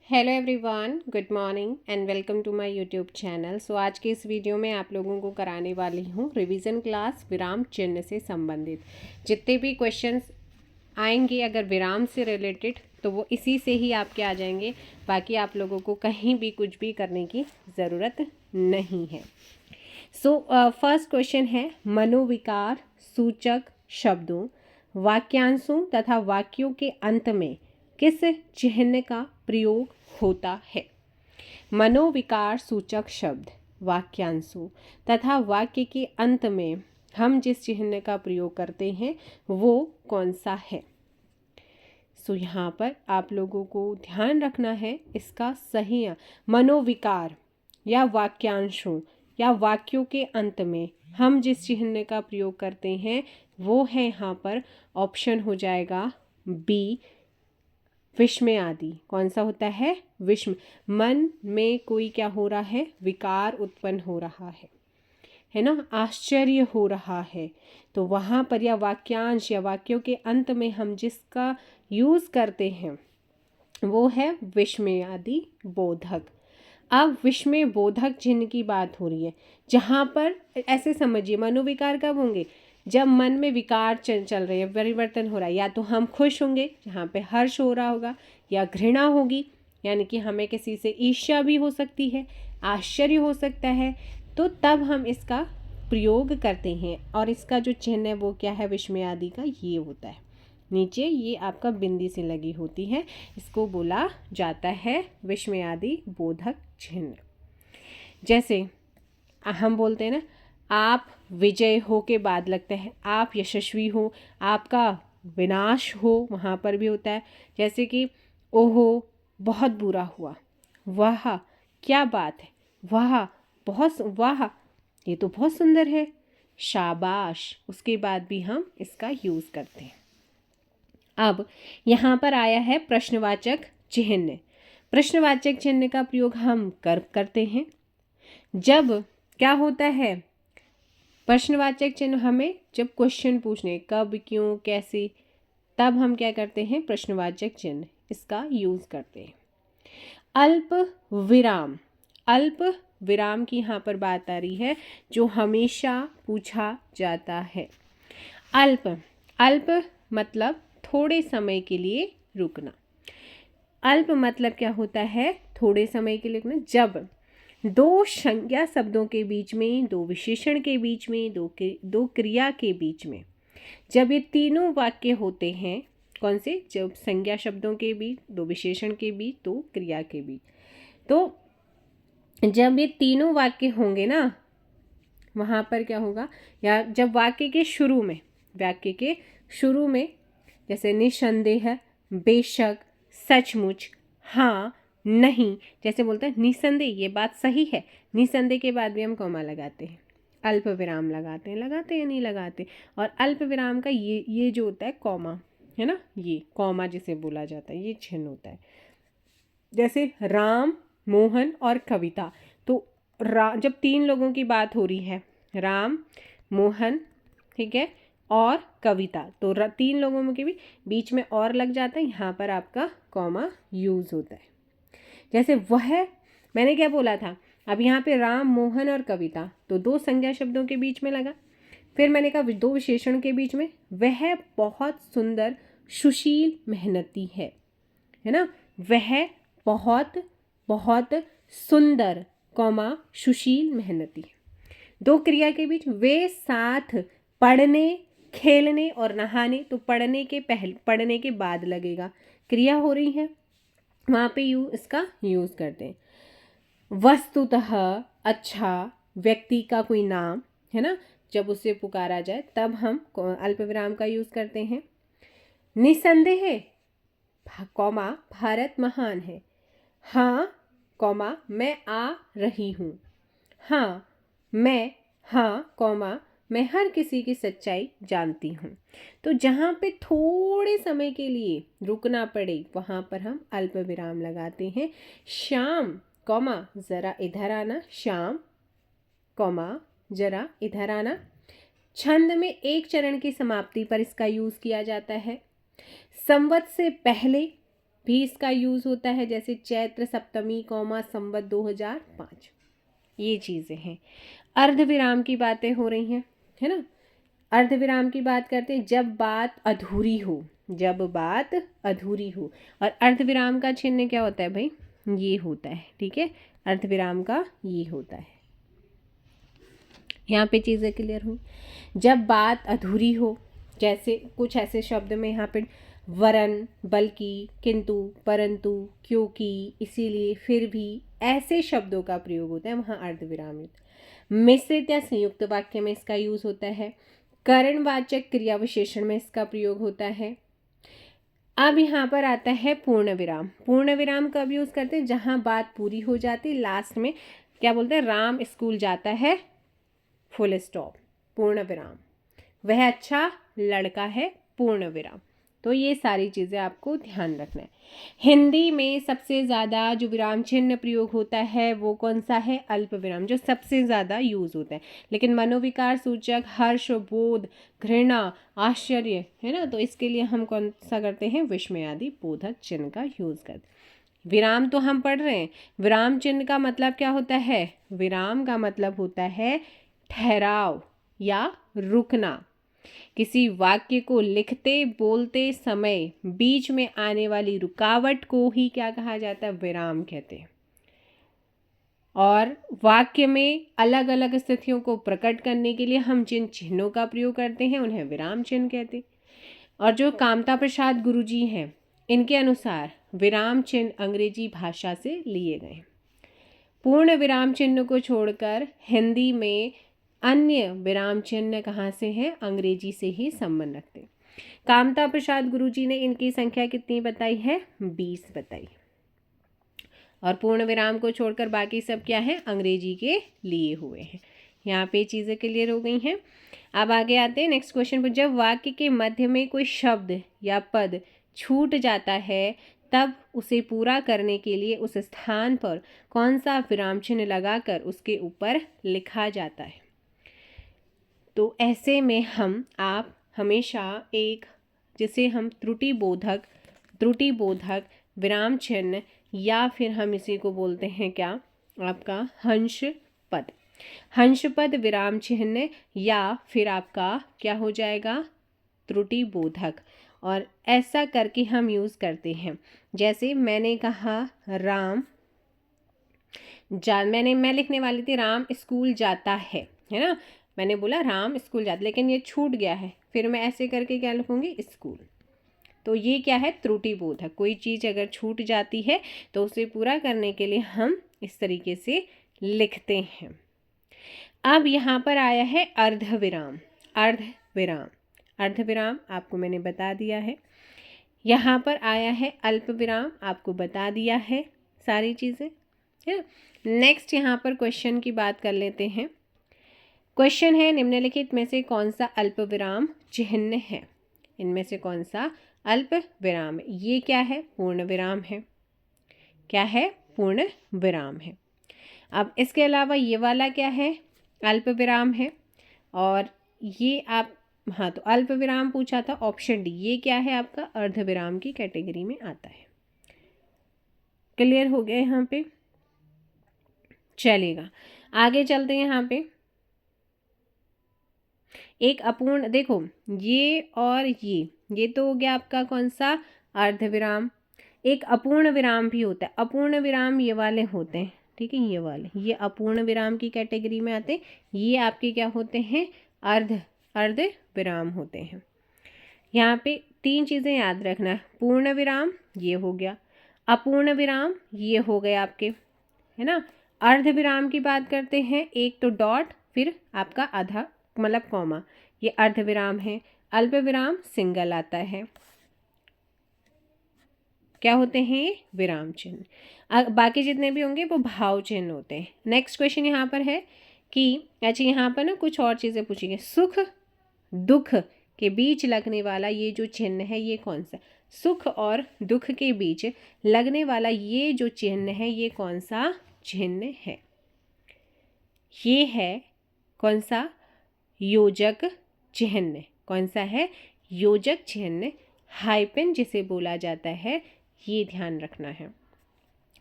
Hello everyone, good morning and welcome to my YouTube channel. So आज के इस video में आप लोगों को कराने वाली हूँ रिवीजन क्लास विराम चिन्ह से संबंधित। जितने भी क्वेश्चंस आएंगे अगर विराम से रिलेटेड तो वो इसी से ही आपके आ जाएंगे। बाकी आप लोगों को कहीं भी कुछ भी करने की ज़रूरत नहीं है। सो फर्स्ट क्वेश्चन है, मनोविकार सूचक शब्दों, वाक्यांशों तथा वाक्यों के अंत में किस चिन्ह का प्रयोग होता है? मनोविकार सूचक शब्द, वाक्यांशों तथा वाक्य के अंत में हम जिस चिन्ह का प्रयोग करते हैं वो कौन सा है? सो यहाँ पर आप लोगों को ध्यान रखना है इसका सही मनोविकार या वाक्यांशों या वाक्यों के अंत में हम जिस चिन्ह का प्रयोग करते हैं वो है यहाँ पर ऑप्शन हो जाएगा बी, विस्मय आदि। कौन सा होता है? विस्मय। मन में कोई क्या हो रहा है? विकार उत्पन्न हो रहा है ना, आश्चर्य हो रहा है, तो वहाँ पर या वाक्यांश या वाक्यों के अंत में हम जिसका यूज़ करते हैं वो है विस्मय आदि बोधक। अब विस्मय बोधक चिन्ह की बात हो रही है, जहाँ पर ऐसे समझिए मनोविकार कब होंगे? जब मन में विकार चल रहे हैं, परिवर्तन हो रहा है, या तो हम खुश होंगे जहाँ पे हर्ष हो रहा होगा, या घृणा होगी यानी कि हमें किसी से ईर्ष्या भी हो सकती है, आश्चर्य हो सकता है, तो तब हम इसका प्रयोग करते हैं। और इसका जो चिन्ह है वो क्या है? विस्मय आदि का ये होता है, नीचे ये आपका बिंदी से लगी होती है, इसको बोला जाता है विस्मय आदि बोधक चिन्ह। जैसे हम बोलते हैं ना, आप विजय हो के बाद लगता है आप यशस्वी हो, आपका विनाश हो, वहाँ पर भी होता है। जैसे कि ओहो बहुत बुरा हुआ, वाह क्या बात है, वाह वाह ये तो बहुत सुंदर है, शाबाश, उसके बाद भी हम इसका यूज़ करते हैं। अब यहाँ पर आया है प्रश्नवाचक चिन्ह। प्रश्नवाचक चिन्ह का प्रयोग हम करते हैं जब क्या होता है? प्रश्नवाचक चिन्ह हमें जब क्वेश्चन पूछने, कब, क्यों, कैसे, तब हम क्या करते हैं? प्रश्नवाचक चिन्ह इसका यूज करते हैं। अल्प विराम, अल्प विराम की यहाँ पर बात आ रही है जो हमेशा पूछा जाता है। अल्प, अल्प मतलब थोड़े समय के लिए रुकना। अल्प मतलब क्या होता है? थोड़े समय के लिए रुकना। जब दो संज्ञा शब्दों के बीच में, दो विशेषण के बीच में, दो क्रिया के बीच में, जब ये तीनों वाक्य होते हैं, कौन से? जब संज्ञा शब्दों के बीच, दो विशेषण के बीच, दो क्रिया के बीच, तो जब ये तीनों वाक्य होंगे ना, वहाँ पर क्या होगा? या जब वाक्य के शुरू में, वाक्य के शुरू में जैसे निसंदेह, बेशक, सचमुच, हाँ, नहीं, जैसे बोलते हैं निसंदेह ये बात सही है, निसंदेह के बाद भी हम कॉमा लगाते हैं, अल्प विराम लगाते हैं या नहीं लगाते? और अल्प विराम का ये जो होता है कॉमा है ना, ये कॉमा जिसे बोला जाता है, ये चिन्ह होता है। जैसे राम, मोहन और कविता, तो जब तीन लोगों की बात हो रही है, राम, मोहन, ठीक है, और कविता, तो तीन लोगों के भी बीच में और लग जाता है, यहाँ पर आपका कॉमा यूज होता है। जैसे वह, मैंने क्या बोला था? अब यहाँ पे राम, मोहन और कविता, तो दो संज्ञा शब्दों के बीच में लगा। फिर मैंने कहा दो विशेषण के बीच में, वह बहुत सुंदर सुशील मेहनती है ना, वह बहुत बहुत सुंदर कॉमा सुशील मेहनती है। दो क्रिया के बीच, वे साथ पढ़ने, खेलने और नहाने, तो पढ़ने के बाद लगेगा, क्रिया हो रही है, वहाँ पे इसका यूज़ करते हैं। वस्तुतः, अच्छा, व्यक्ति का कोई नाम है ना, जब उसे पुकारा जाए तब हम अल्प विराम का यूज़ करते हैं। निसंदेह, कॉमा, भारत महान है, हाँ, कॉमा, मैं आ रही हूँ, हाँ, मैं, हाँ, कॉमा, मैं हर किसी की सच्चाई जानती हूँ। तो जहाँ पे थोड़े समय के लिए रुकना पड़े वहाँ पर हम अल्प विराम लगाते हैं। शाम, कॉमा, ज़रा इधर आना, शाम, कॉमा, ज़रा इधर आना। छंद में एक चरण की समाप्ति पर इसका यूज़ किया जाता है। संवत से पहले भी इसका यूज़ होता है, जैसे चैत्र सप्तमी कौमा संवत 2005, ये चीज़ें हैं। अर्धविराम की बातें हो रही हैं, है ना। अर्धविराम की बात करते हैं जब बात अधूरी हो, जब बात अधूरी हो। और अर्धविराम का चिन्ह क्या होता है भाई, ये होता है, ठीक है। अर्धविराम का ये होता है। यहाँ पे चीज़ें क्लियर हुई। जब बात अधूरी हो, जैसे कुछ ऐसे शब्द में यहाँ पे वरन, बल्कि, किंतु, परंतु, क्योंकि, इसीलिए, फिर भी, ऐसे शब्दों का प्रयोग होता है, वहाँ अर्धविराम युक्त। मिश्रित या संयुक्त वाक्य में इसका यूज होता है। करणवाचक क्रिया विशेषण में इसका प्रयोग होता है। अब यहाँ पर आता है पूर्ण विराम। पूर्ण विराम कब यूज करते हैं, जहाँ बात पूरी हो जाती, लास्ट में क्या बोलते हैं, राम स्कूल जाता है, फुल स्टॉप, पूर्ण विराम। वह अच्छा लड़का है, पूर्ण विराम। तो ये सारी चीज़ें आपको ध्यान रखना है। हिंदी में सबसे ज़्यादा जो विराम चिन्ह प्रयोग होता है वो कौन सा है, अल्प विराम, जो सबसे ज़्यादा यूज़ होता है। लेकिन मनोविकार सूचक हर्ष, बोध, घृणा, आश्चर्य, है ना, तो इसके लिए हम कौन सा करते हैं, विस्मय आदि बोधक चिन्ह का यूज़ करते हैं। विराम तो हम पढ़ रहे हैं, विराम चिन्ह का मतलब क्या होता है, विराम का मतलब होता है ठहराव या रुकना। किसी वाक्य को लिखते बोलते समय बीच में आने वाली रुकावट को ही क्या कहा जाता है, विराम कहते हैं। और वाक्य में अलग अलग स्थितियों को प्रकट करने के लिए हम जिन चिन्हों का प्रयोग करते हैं उन्हें विराम चिन्ह कहते हैं। और जो कामता प्रसाद गुरुजी हैं, इनके अनुसार विराम चिन्ह अंग्रेजी भाषा से लिए गए। पूर्ण विराम चिन्ह को छोड़कर हिंदी में अन्य विराम चिन्ह कहाँ से हैं, अंग्रेजी से ही संबंध रखते। कामता प्रसाद गुरुजी ने इनकी संख्या कितनी बताई है, 20 बताई। और पूर्ण विराम को छोड़कर बाकी सब क्या है, अंग्रेजी के लिए हुए हैं। यहाँ पे चीज़ें क्लियर हो गई हैं। अब आगे आते हैं नेक्स्ट क्वेश्चन पर। जब वाक्य के मध्य में कोई शब्द या पद छूट जाता है तब उसे पूरा करने के लिए उस स्थान पर कौन सा विराम चिन्ह लगाकर उसके ऊपर लिखा जाता है। तो ऐसे में आप हमेशा एक, जिसे हम त्रुटि बोधक विराम चिन्ह, या फिर हम इसी को बोलते हैं क्या, आपका हंस पद विराम चिन्ह, या फिर आपका क्या हो जाएगा, त्रुटि बोधक। और ऐसा करके हम यूज़ करते हैं। जैसे मैंने कहा मैं लिखने वाली थी राम स्कूल जाता है ना, मैंने बोला राम स्कूल जाता, लेकिन ये छूट गया है, फिर मैं ऐसे करके क्या लिखूंगी, स्कूल। तो ये क्या है, त्रुटि बोधक। कोई चीज़ अगर छूट जाती है तो उसे पूरा करने के लिए हम इस तरीके से लिखते हैं। अब यहाँ पर आया है अर्धविराम आपको मैंने बता दिया है। यहाँ पर आया है अल्प विराम, आपको बता दिया है सारी चीज़ें, है। नेक्स्ट यहाँ पर क्वेश्चन की बात कर लेते हैं। क्वेश्चन है, निम्नलिखित में से कौन सा अल्प विराम चिन्ह है, इनमें से कौन सा अल्प विराम है। ये क्या है, पूर्ण विराम है। क्या है, पूर्ण विराम है। अब इसके अलावा ये वाला क्या है, अल्प विराम है। और ये आप, हाँ, तो अल्प विराम पूछा था, ऑप्शन डी, ये क्या है आपका, अर्ध विराम की कैटेगरी में आता है। क्लियर हो गया यहाँ पे, चलेगा आगे चलते हैं। यहाँ पे एक अपूर्ण, देखो ये और ये तो हो गया आपका कौन सा, अर्ध विराम। एक अपूर्ण विराम भी होता है। अपूर्ण विराम ये वाले होते हैं, ठीक है, ये वाले, ये अपूर्ण विराम की कैटेगरी में आते हैं। ये आपके क्या होते हैं, अर्ध विराम होते हैं। यहाँ पे 3 चीज़ें याद रखना है। पूर्ण विराम ये हो गया, अपूर्ण विराम ये हो गए आपके, है ना। अर्ध विराम की बात करते हैं, एक तो डॉट, फिर आपका आधा मतलब कॉमा, ये अर्ध विराम है। अल्प विराम सिंगल आता है। क्या होते हैं ये, विराम चिन्ह। बाकी जितने भी होंगे वो भाव चिन्ह होते हैं। नेक्स्ट क्वेश्चन यहाँ पर है कि अच्छा, यहाँ पर ना कुछ और चीज़ें पूछी गई। सुख दुख के बीच लगने वाला ये जो चिन्ह है ये कौन सा, सुख और दुख के बीच लगने वाला ये जो चिन्ह है ये कौन सा चिन्ह है, ये है कौन सा, योजक चिन्ह। कौन सा है, योजक चिन्ह। हाइपन जिसे बोला जाता है ये ध्यान रखना है।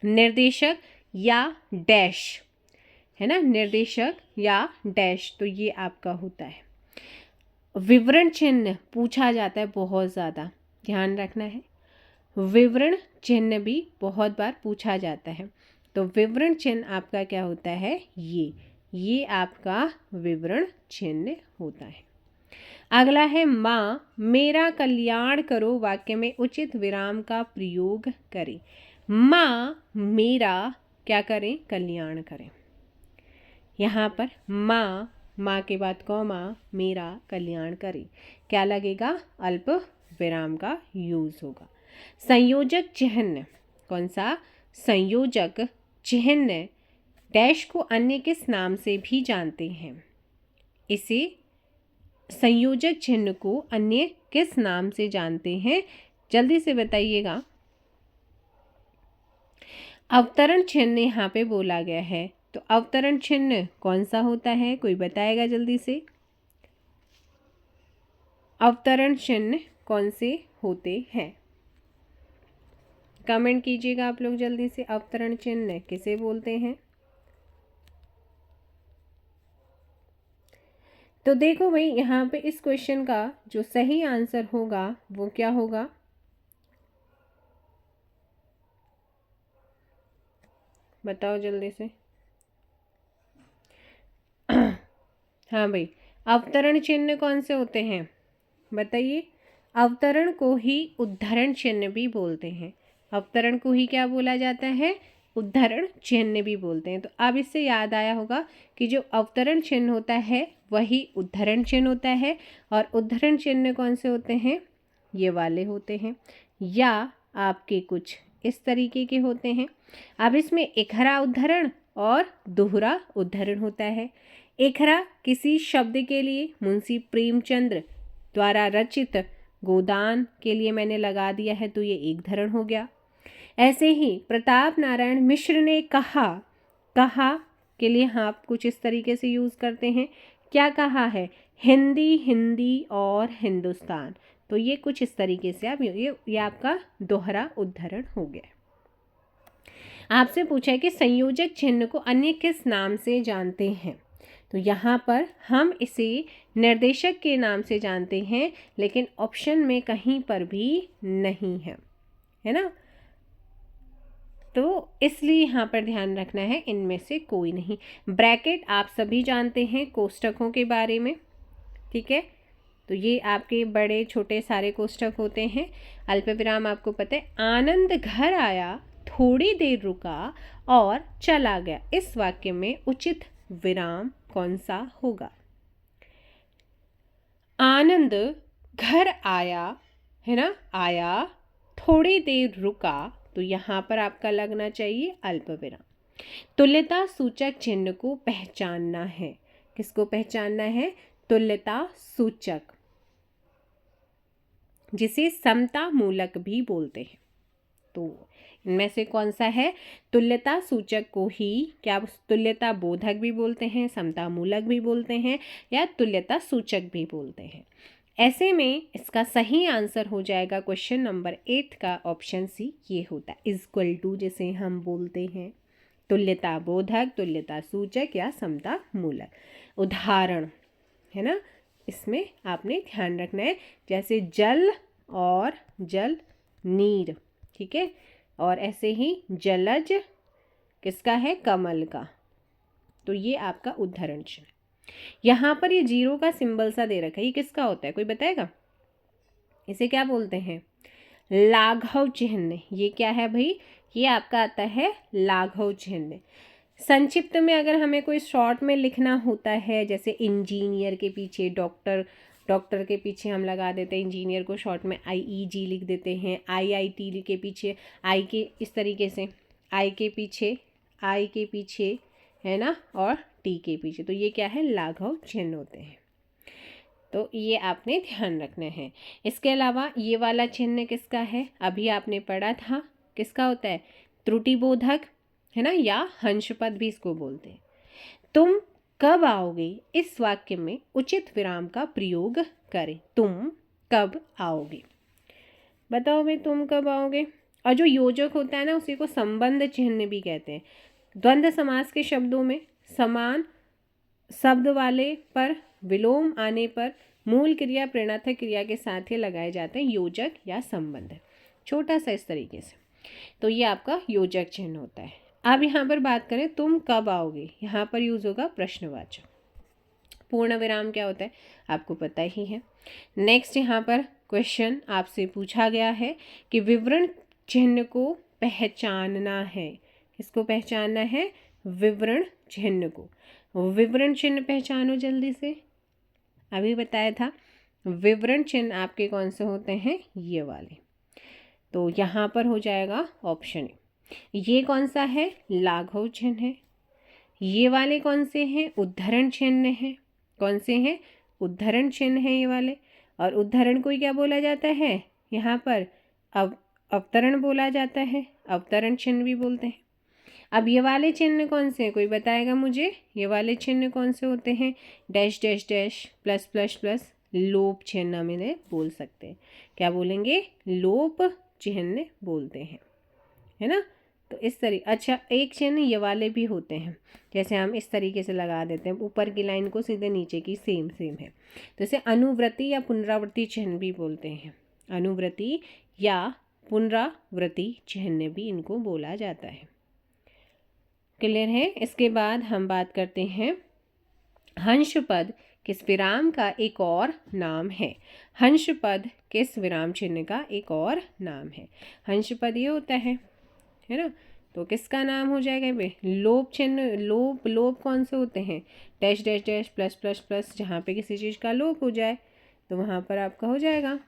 निर्देशक या डैश, है ना, निर्देशक या डैश, तो ये आपका होता है। विवरण चिन्ह पूछा जाता है बहुत ज़्यादा, ध्यान रखना है। विवरण चिन्ह भी बहुत बार पूछा जाता है, तो विवरण चिन्ह आपका क्या होता है, ये आपका विवरण चिन्ह होता है। अगला है माँ मेरा कल्याण करो, वाक्य में उचित विराम का प्रयोग करें। माँ मेरा क्या करें, कल्याण करें। यहाँ पर माँ के बाद कौमा, मेरा कल्याण करें, क्या लगेगा, अल्प विराम का यूज होगा। संयोजक चिन्ह, कौन सा, संयोजक चिन्ह डैश को अन्य किस नाम से भी जानते हैं। इसे संयोजक चिन्ह को अन्य किस नाम से जानते हैं, जल्दी से बताइएगा। अवतरण चिन्ह यहाँ पे बोला गया है, तो अवतरण चिन्ह कौन सा होता है, कोई बताएगा जल्दी से। अवतरण चिन्ह कौन से होते हैं, कमेंट कीजिएगा आप लोग जल्दी से। अवतरण चिन्ह किसे बोलते हैं। तो देखो भाई, यहाँ पे इस क्वेश्चन का जो सही आंसर होगा वो क्या होगा, बताओ जल्दी से। हाँ भाई, अवतरण चिन्ह कौन से होते हैं बताइए। अवतरण को ही उद्धरण चिन्ह भी बोलते हैं। अवतरण को ही क्या बोला जाता है, उद्धरण चिन्ह भी बोलते हैं। तो अब इससे याद आया होगा कि जो अवतरण चिन्ह होता है वही उद्धरण चिन्ह होता है, और उद्धरण चिन्ह कौन से होते हैं, ये वाले होते हैं, या आपके कुछ इस तरीके के होते हैं। अब इसमें इकहरा उद्धरण और दोहरा उद्धरण होता है। इकहरा किसी शब्द के लिए मुंशी प्रेमचंद्र द्वारा रचित गोदान के लिए मैंने लगा दिया है, तो ये एक धरण हो गया। ऐसे ही प्रताप नारायण मिश्र ने कहा के लिए आप कुछ इस तरीके से यूज करते हैं। क्या कहा है, हिंदी और हिंदुस्तान, तो ये कुछ इस तरीके से आप ये आपका दोहरा उद्धरण हो गया। आपसे पूछा है कि संयोजक चिन्ह को अन्य किस नाम से जानते हैं, तो यहाँ पर हम इसे निर्देशक के नाम से जानते हैं, लेकिन ऑप्शन में कहीं पर भी नहीं है, है ना, तो इसलिए यहाँ पर ध्यान रखना है, इनमें से कोई नहीं। ब्रैकेट आप सभी जानते हैं कोष्टकों के बारे में, ठीक है, तो ये आपके बड़े छोटे सारे कोष्टक होते हैं। अल्पविराम आपको पता है। आनंद घर आया, थोड़ी देर रुका और चला गया, इस वाक्य में उचित विराम कौन सा होगा। आनंद घर आया, है ना, आया, थोड़ी देर रुका, तो यहाँ पर आपका लगना चाहिए अल्पविराम। तुल्यता सूचक चिन्ह को पहचानना है, किसको पहचानना है, तुल्यता सूचक, जिसे समता मूलक भी बोलते हैं। तो इनमें से कौन सा है, तुल्यता सूचक को ही क्या तुल्यता बोधक भी बोलते हैं, समता मूलक भी बोलते हैं, या तुल्यता सूचक भी बोलते हैं। ऐसे में इसका सही आंसर हो जाएगा क्वेश्चन नंबर 8 का ऑप्शन सी, ये होता है इक्वल टू, जिसे हम बोलते हैं तुल्यता बोधक, तुल्यता सूचक या समता मूलक। उदाहरण, है ना, इसमें आपने ध्यान रखना है, जैसे जल और जल नीर, ठीक है, और ऐसे ही जलज किसका है, कमल का, तो ये आपका उद्धरण चिन्ह। यहाँ पर ये जीरो का सिंबल सा दे रखा है, ये किसका होता है, कोई बताएगा, इसे क्या बोलते हैं, लाघव चिन्ह। ये क्या है भाई, ये आपका आता है लाघव चिन्ह। संक्षिप्त में अगर हमें कोई शॉर्ट में लिखना होता है, जैसे इंजीनियर के पीछे डॉक्टर के पीछे हम लगा देते हैं इंजीनियर को, शॉर्ट में IEG लिख देते हैं। IIT के पीछे आई के, इस तरीके से आई के पीछे है ना, और टी के पीछे, तो ये क्या है, लाघव चिन्ह होते हैं, तो ये आपने ध्यान रखना है। इसके अलावा ये वाला चिन्ह किसका है, अभी आपने पढ़ा था, किसका होता है, त्रुटिबोधक, है ना, या हंसपद भी इसको बोलते हैं। तुम कब आओगे, इस वाक्य में उचित विराम का प्रयोग करें। तुम कब आओगे, बताओ भाई, तुम कब आओगे, और जो योजक होता है ना उसी को संबंध चिन्ह भी कहते हैं। द्वंद्व समास के शब्दों में समान शब्द वाले पर विलोम आने पर मूल क्रिया प्रणर्थक क्रिया के साथ ही लगाए जाते हैं योजक या संबंध। छोटा सा इस तरीके से, तो ये आपका योजक चिन्ह होता है। अब यहाँ पर बात करें तुम कब आओगे, यहाँ पर यूज होगा प्रश्नवाचक। पूर्ण विराम क्या होता है आपको पता ही है। नेक्स्ट यहाँ पर क्वेश्चन आपसे पूछा गया है कि विवरण चिन्ह को पहचानना है। किसको पहचानना है? विवरण चिन्ह को। विवरण चिन्ह पहचानो जल्दी से, अभी बताया था। विवरण चिन्ह आपके कौन से होते हैं? ये वाले। तो यहाँ पर हो जाएगा ऑप्शन ए। ये कौन सा है? लाघव चिन्ह है। ये वाले कौन से हैं? उद्धरण चिन्ह है। कौन से हैं? उद्धरण चिन्ह है ये वाले। और उद्धरण को क्या बोला जाता है? यहाँ पर अवतरण बोला जाता है, अवतरण चिन्ह भी बोलते हैं। अब ये वाले चिन्ह कौन से हैं? कोई बताएगा मुझे? ये वाले चिन्ह कौन से होते हैं? Dash dash dash, plus plus plus, लोप चिन्ह हम इन्हें बोल सकते हैं। क्या बोलेंगे? लोप चिन्ह बोलते हैं, है ना। तो इस तरीके, अच्छा एक चिन्ह ये वाले भी होते हैं, जैसे हम इस तरीके से लगा देते हैं ऊपर की लाइन को सीधे नीचे की, सेम सेम है। तो इसे अनुवृत्ति या पुनरावृत्ति चिन्ह भी बोलते हैं। अनुवृत्ति या पुनरावृत्ति चिन्ह भी इनको बोला जाता है। क्लियर है? इसके बाद हम बात करते हैं हंस पद किस विराम का एक और नाम है। हंस पद किस विराम चिन्ह का एक और नाम है? हंस पद ये होता है ना। तो किसका नाम हो जाएगा बे? लोप चिन्ह। लोप कौन से होते हैं? Dash dash dash, plus plus plus, जहाँ पे किसी चीज़ का लोप हो जाए तो वहाँ पर आपका हो जाएगा,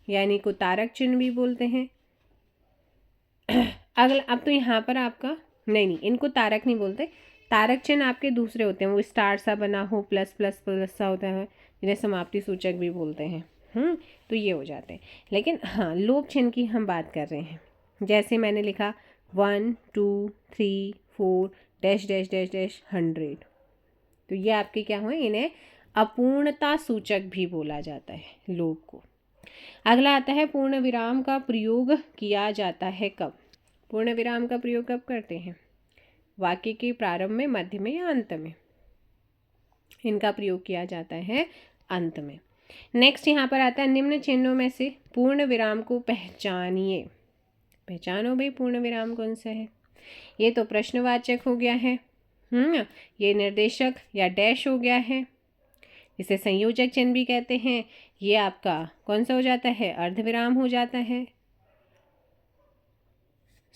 यानी को तारक चिन्ह भी बोलते हैं। अगला, अब तो यहाँ पर आपका नहीं, इनको तारक नहीं बोलते। तारक चिन्ह आपके दूसरे होते हैं, वो स्टार सा बना हो, प्लस प्लस प्लस सा होता है, जिन्हें समाप्ति सूचक भी बोलते हैं। तो ये हो जाते हैं। लेकिन हाँ, लोप चिन्ह की हम बात कर रहे हैं। जैसे मैंने लिखा 1 2 3 4 डैश डैश डैश डैश 100, तो ये आपके क्या हुए? इन्हें अपूर्णता सूचक भी बोला जाता है, लोप को। अगला आता है पूर्ण विराम का प्रयोग किया जाता है कब? पूर्ण विराम का प्रयोग कब करते हैं? वाक्य के प्रारंभ में, मध्य में या अंत में? इनका प्रयोग किया जाता है अंत में। नेक्स्ट यहाँ पर आता है निम्न चिन्हों में से पूर्ण विराम को पहचानिए। पहचानो भाई, पूर्ण विराम कौन सा है? ये तो प्रश्नवाचक हो गया है, ये निर्देशक या डैश हो गया है, इसे संयोजक चिन्ह भी कहते हैं। ये आपका कौन सा हो जाता है? अर्धविराम हो जाता है।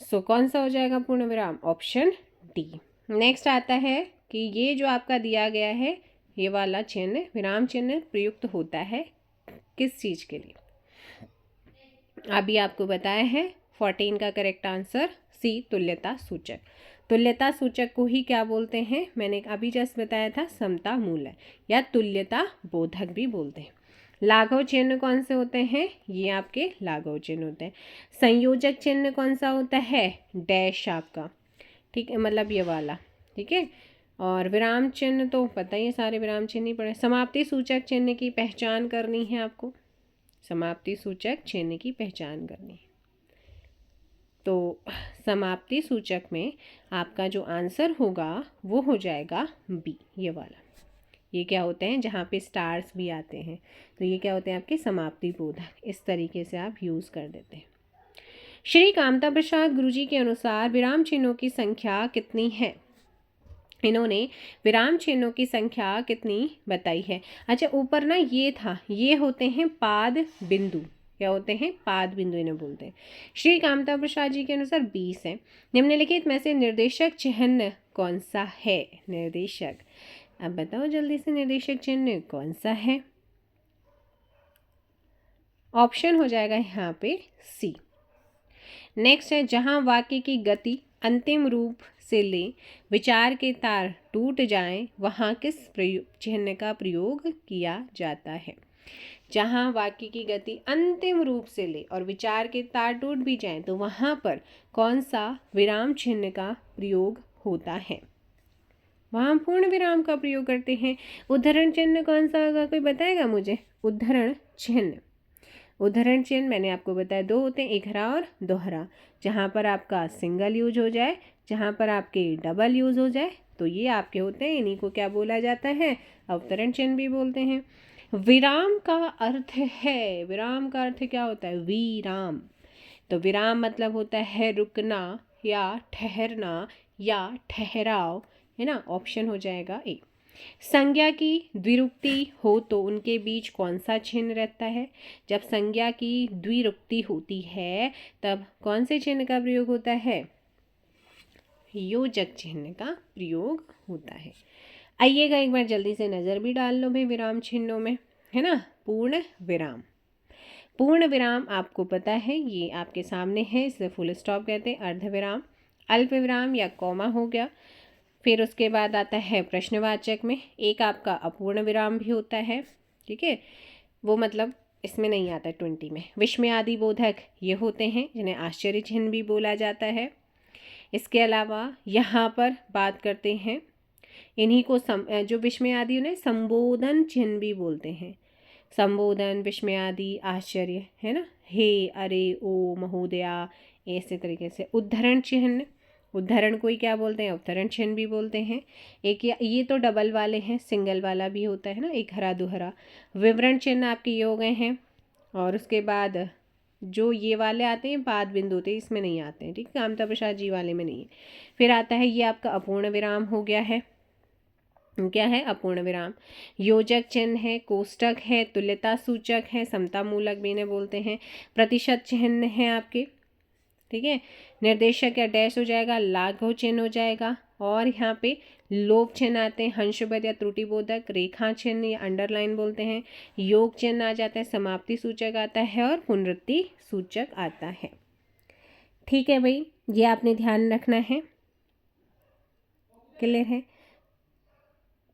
सो कौन सा हो जाएगा पूर्ण विराम? Option D. नेक्स्ट आता है कि ये जो आपका दिया गया है, ये वाला चिन्ह, विराम चिन्ह प्रयुक्त होता है किस चीज़ के लिए? अभी आपको बताया है 14 का करेक्ट आंसर सी, तुल्यता सूचक। तुल्यता सूचक को ही क्या बोलते हैं? मैंने अभी जस्ट बताया था, समता मूलक या तुल्यता बोधक भी बोलते हैं। लाघव चिन्ह कौन से होते हैं? ये आपके लाघव चिन्ह होते हैं। संयोजक चिन्ह कौन सा होता है? डैश आपका, ठीक है, मतलब ये वाला, ठीक है। और विराम चिन्ह तो पता ही है, सारे विराम चिन्ह ही पड़े। समाप्ति सूचक चिन्ह की पहचान करनी है आपको। समाप्ति सूचक चिन्ह की पहचान करनी है, तो समाप्ति सूचक में आपका जो आंसर होगा वो हो जाएगा बी, ये वाला। ये क्या होते हैं? जहाँ पे स्टार्स भी आते हैं, तो ये क्या होते हैं? आपके समाप्ति बोधक। इस तरीके से आप यूज़ कर देते हैं। श्री कामता प्रसाद गुरुजी के अनुसार विराम चिन्हों की संख्या कितनी है? इन्होंने विराम चिन्हों की संख्या कितनी बताई है? अच्छा, ऊपर ना ये था, ये होते हैं पाद बिंदु। क्या होते हैं? पाद बिंदु इन्हें बोलते हैं। श्री कामता प्रसाद जी के अनुसार 20 है। निम्नलिखित में से निर्देशक चिन्ह कौन सा है? निर्देशक, अब बताओ जल्दी से, निर्देशक चिन्ह कौन सा है? ऑप्शन हो जाएगा यहाँ पे सी। नेक्स्ट है जहाँ वाक्य की गति अंतिम रूप से ले विचार के तार टूट जाएं, वहाँ किस चिन्ह का प्रयोग किया जाता है? जहाँ वाक्य की गति अंतिम रूप से ले और विचार के तार टूट भी जाएं, तो वहाँ पर कौन सा विराम चिन्ह का प्रयोग होता है? वहाँ हम पूर्ण विराम का प्रयोग करते हैं। उद्धरण चिन्ह कौन सा होगा? कोई बताएगा मुझे? उद्धरण चिन्ह, उद्धरण चिन्ह मैंने आपको बताया दो होते हैं, एक हरा और दोहरा। जहाँ पर आपका सिंगल यूज हो जाए, जहाँ पर आपके डबल यूज हो जाए, तो ये आपके होते हैं, इन्हीं को क्या बोला जाता है, अवतरण चिन्ह भी बोलते हैं। विराम का अर्थ है, विराम का अर्थ क्या होता है, विराम। तो विराम मतलब होता है रुकना या ठहरना या ठहराव, है ना। ऑप्शन हो जाएगा ए। संज्ञा की द्विरुक्ति हो तो उनके बीच कौन सा चिन्ह रहता है। जब संज्ञा की द्विरुक्ति होती है तब कौन से चिन्ह का प्रयोग होता है, योजक चिन्ह का प्रयोग होता है। आइएगा एक बार जल्दी से नज़र भी डाल लो भाई विराम चिन्हों में, है ना। पूर्ण विराम, पूर्ण विराम आपको पता है ये आपके सामने है, इसे फुल स्टॉप कहते हैं। अर्ध विराम, अल्प विराम या कॉमा हो गया। फिर उसके बाद आता है प्रश्नवाचक में एक आपका अपूर्ण विराम भी होता है, ठीक है, वो मतलब इसमें नहीं आता 20 में। विस्मयादि बोधक ये होते हैं जिन्हें आश्चर्य चिन्ह भी बोला जाता है। इसके अलावा यहाँ पर बात करते हैं इन्हीं को जो विस्मयादि उन्हें संबोधन चिन्ह भी बोलते हैं। संबोधन, विस्मयादि, आश्चर्य, है ना, हे, अरे, ओ, महोदया, ऐसे तरीके से। उद्धरण चिन्ह, उद्धरण को ही क्या बोलते हैं, अवतरण चिन्ह भी बोलते हैं। एक ये तो डबल वाले हैं, सिंगल वाला भी होता है ना, एक हरा दोहरा। विवरण चिन्ह आपके ये हो गए हैं। और उसके बाद जो ये वाले आते हैं पाद बिंदु होते हैं, इसमें नहीं आते हैं, ठीक है, कामता प्रसाद जी वाले में नहीं है। फिर आता है ये आपका अपूर्ण विराम हो गया है, क्या है, अपूर्ण विराम। योजक चिन्ह है, कोष्टक है, तुल्यता सूचक है, समता मूलक भी इन्हें बोलते हैं। प्रतिशत चिन्ह है आपके, ठीक है। निर्देशक या डैश हो जाएगा, लाघव चिन्ह हो जाएगा। और यहाँ पे लोप चिन्ह आते हैं, हंसपद या त्रुटिबोधक, रेखा चिन्ह या अंडरलाइन बोलते हैं। योग चिन्ह आ जाता है, समाप्ति सूचक आता है और पुनरुक्ति सूचक आता है। ठीक है भाई, ये आपने ध्यान रखना है, क्लियर है।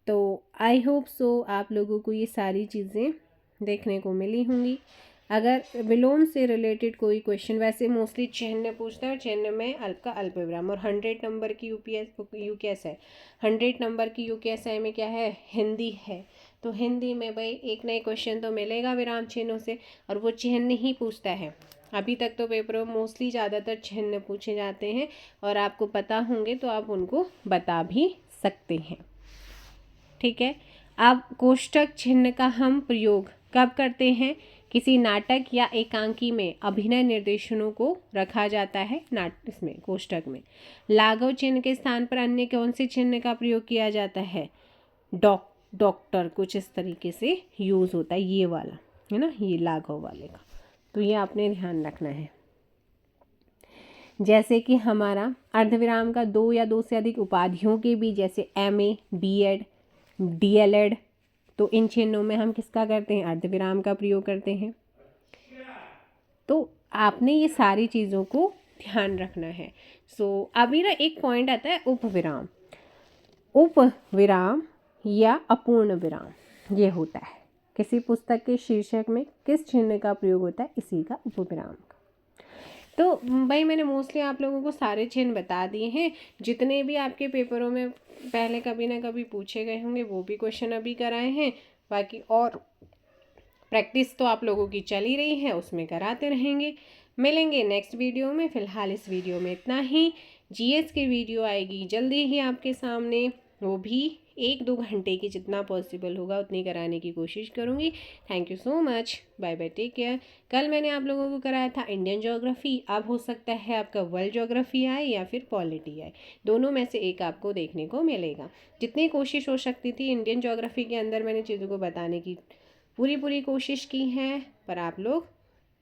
तो आई होप सो आप लोगों को ये सारी चीज़ें देखने को मिली होंगी। अगर विलोम से रिलेटेड कोई क्वेश्चन, वैसे मोस्टली चिन्ह पूछता है, चिन्ह में अल्प का अल्प विराम। और 100 नंबर की यूकेएस है, 100 नंबर की यूकेएसआई में क्या है, हिंदी है। तो हिंदी में भाई एक नए क्वेश्चन तो मिलेगा विराम चिन्हों से, और वो चिन्ह ही पूछता है। अभी तक तो पेपर में मोस्टली ज़्यादातर चिन्ह पूछे जाते हैं, और आपको पता होंगे तो आप उनको बता भी सकते हैं, ठीक है। अब कोष्टक चिन्ह का हम प्रयोग कब करते हैं, किसी नाटक या एकांकी में अभिनय निर्देशनों को रखा जाता है इसमें कोष्टक में। लाघव चिन्ह के स्थान पर अन्य कौन से चिन्ह का प्रयोग किया जाता है, डॉक्टर, कुछ इस तरीके से यूज़ होता है, ये वाला है ना, ये लाघव वाले का। तो ये आपने ध्यान रखना है। जैसे कि हमारा अर्धविराम का 2 या 2 से अधिक उपाधियों के भी, जैसे MA, BEd, DLEd, तो इन चिन्हों में हम किसका करते हैं, अर्धविराम का प्रयोग करते हैं। तो आपने ये सारी चीज़ों को ध्यान रखना है। अभी ना एक पॉइंट आता है उपविराम। उपविराम या अपूर्ण विराम ये होता है किसी पुस्तक के शीर्षक में किस चिन्ह का प्रयोग होता है, इसी का उपविराम का। तो भाई मैंने मोस्टली आप लोगों को सारे चिन्ह बता दिए हैं, जितने भी आपके पेपरों में पहले कभी ना कभी पूछे गए होंगे वो भी क्वेश्चन अभी कराए हैं। बाकी और प्रैक्टिस तो आप लोगों की चल ही रही है, उसमें कराते रहेंगे। मिलेंगे नेक्स्ट वीडियो में। फ़िलहाल इस वीडियो में इतना ही। GS की वीडियो आएगी जल्दी ही आपके सामने, वो भी 1-2 घंटे की, जितना पॉसिबल होगा उतनी कराने की कोशिश करूँगी। Thank you so much, bye bye, take care. कल मैंने आप लोगों को कराया था इंडियन ज्योग्राफी, अब हो सकता है आपका वर्ल्ड ज्योग्राफी आए या फिर पॉलिटी आए, दोनों में से एक आपको देखने को मिलेगा। जितनी कोशिश हो सकती थी इंडियन ज्योग्राफी के अंदर मैंने चीज़ों को बताने की पूरी कोशिश की है, पर आप लोग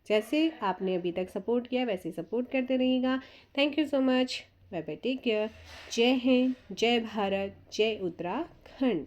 जैसे आपने अभी तक सपोर्ट किया वैसे सपोर्ट करते रहिएगा। Thank you so much, bye bye, take care. जय हिंद, जय भारत, जय उत्तराखंड।